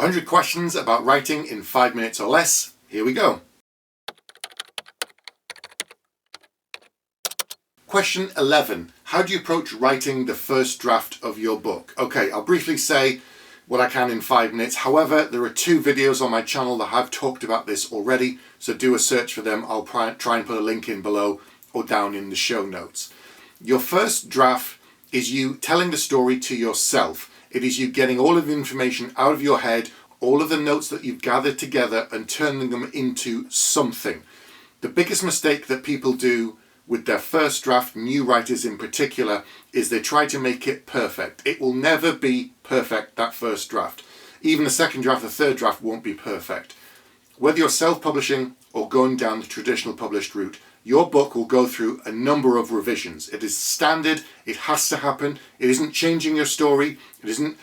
100 questions about writing in 5 minutes or less. Here we go. Question 11. How do you approach writing the first draft of your book? Okay, I'll briefly say what I can in 5 minutes. However, there are 2 videos on my channel that have talked about this already, so do a search for them. I'll try and put a link in below or down in the show notes. Your first draft is you telling the story to yourself. It is you getting all of the information out of your head, all of the notes that you've gathered together and turning them into something. The biggest mistake that people do with their first draft, new writers in particular, is they try to make it perfect. It will never be perfect, that first draft. Even the second draft, the third draft won't be perfect. Whether you're self-publishing or going down the traditional published route, your book will go through a number of revisions. It is standard, it has to happen. It isn't changing your story, it isn't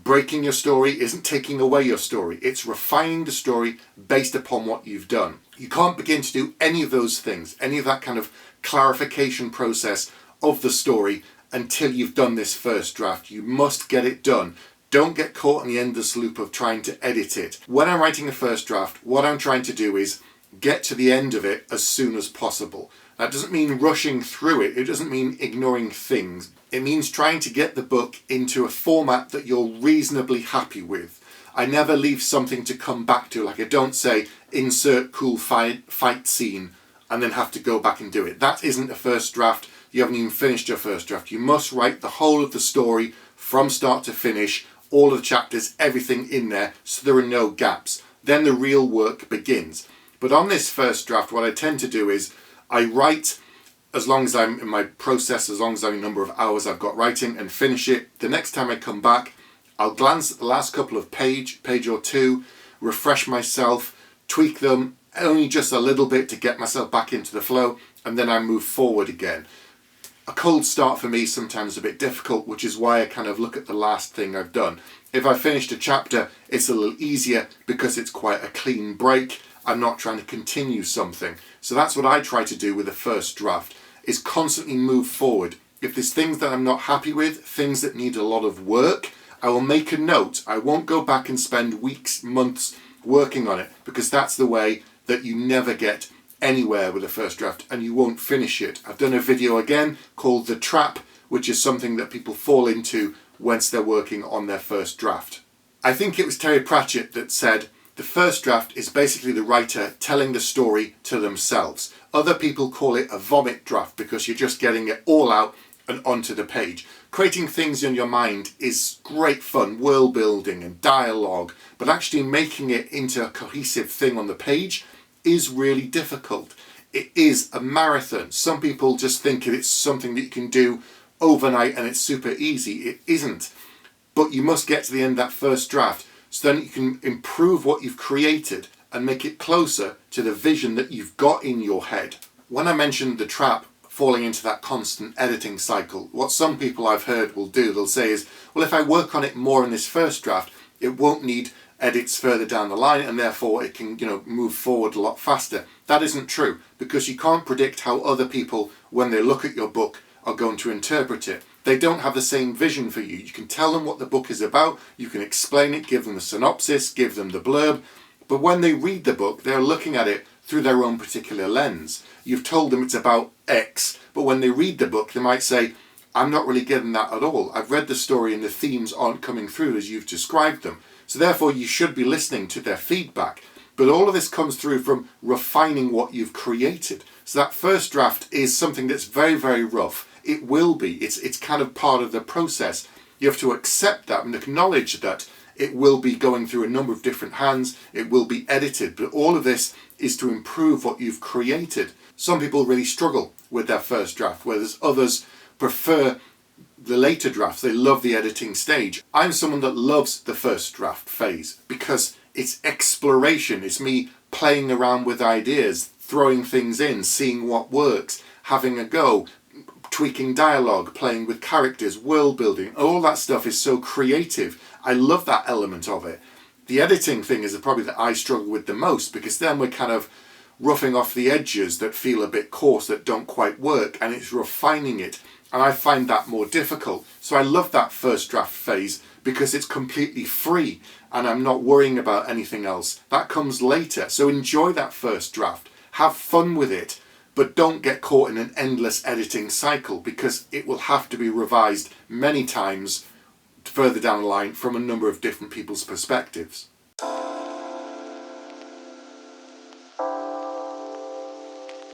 breaking your story, it isn't taking away your story. It's refining the story based upon what you've done. You can't begin to do any of those things, any of that kind of clarification process of the story until you've done this first draft. You must get it done. Don't get caught in the endless loop of trying to edit it. When I'm writing a first draft, what I'm trying to do is get to the end of it as soon as possible. That doesn't mean rushing through it. It doesn't mean ignoring things. It means trying to get the book into a format that you're reasonably happy with. I never leave something to come back to. Like I don't say insert cool fight scene and then have to go back and do it. That isn't a first draft. You haven't even finished your first draft. You must write the whole of the story from start to finish, all of the chapters, everything in there, so there are no gaps. Then the real work begins. But on this first draft, what I tend to do is I write as long as I'm in my process, as long as I'm in the number of hours I've got writing, and finish it. The next time I come back, I'll glance at the last couple of page or two, refresh myself, tweak them, only just a little bit to get myself back into the flow, and then I move forward again. A cold start for me is sometimes a bit difficult, which is why I kind of look at the last thing I've done. If I finished a chapter, it's a little easier because it's quite a clean break. I'm not trying to continue something. So that's what I try to do with the first draft, is constantly move forward. If there's things that I'm not happy with, things that need a lot of work, I will make a note. I won't go back and spend weeks, months working on it, because that's the way that you never get anywhere with a first draft and you won't finish it. I've done a video again called The Trap, which is something that people fall into once they're working on their first draft. I think it was Terry Pratchett that said, the first draft is basically the writer telling the story to themselves. Other people call it a vomit draft because you're just getting it all out and onto the page. Creating things in your mind is great fun, world building and dialogue, but actually making it into a cohesive thing on the page is really difficult. It is a marathon. Some people just think it's something that you can do overnight and it's super easy. It isn't. But you must get to the end of that first draft so then you can improve what you've created and make it closer to the vision that you've got in your head. When I mentioned the trap, falling into that constant editing cycle, what some people I've heard will do, they'll say is, well, if I work on it more in this first draft, it won't need edits further down the line and therefore it can, move forward a lot faster. That isn't true, because you can't predict how other people, when they look at your book, are going to interpret it. They don't have the same vision for you. You can tell them what the book is about, you can explain it, give them a synopsis, give them the blurb, but when they read the book, they're looking at it through their own particular lens. You've told them it's about X, but when they read the book, they might say, I'm not really getting that at all. I've read the story and the themes aren't coming through as you've described them. So therefore you should be listening to their feedback. But all of this comes through from refining what you've created. So that first draft is something that's very, very rough. It will be. It's kind of part of the process. You have to accept that and acknowledge that it will be going through a number of different hands. It will be edited. But all of this is to improve what you've created. Some people really struggle with their first draft, whereas others prefer the later drafts. They love the editing stage. I'm someone that loves the first draft phase because it's exploration. It's me playing around with ideas, throwing things in, seeing what works, having a go, tweaking dialogue, playing with characters, world building. All that stuff is so creative. I love that element of it. The editing thing is probably that I struggle with the most, because then we're kind of roughing off the edges that feel a bit coarse, that don't quite work, and it's refining it. And I find that more difficult. So I love that first draft phase because it's completely free. and I'm not worrying about anything else. That comes later. So enjoy that first draft. Have fun with it, but don't get caught in an endless editing cycle, because it will have to be revised many times further down the line from a number of different people's perspectives.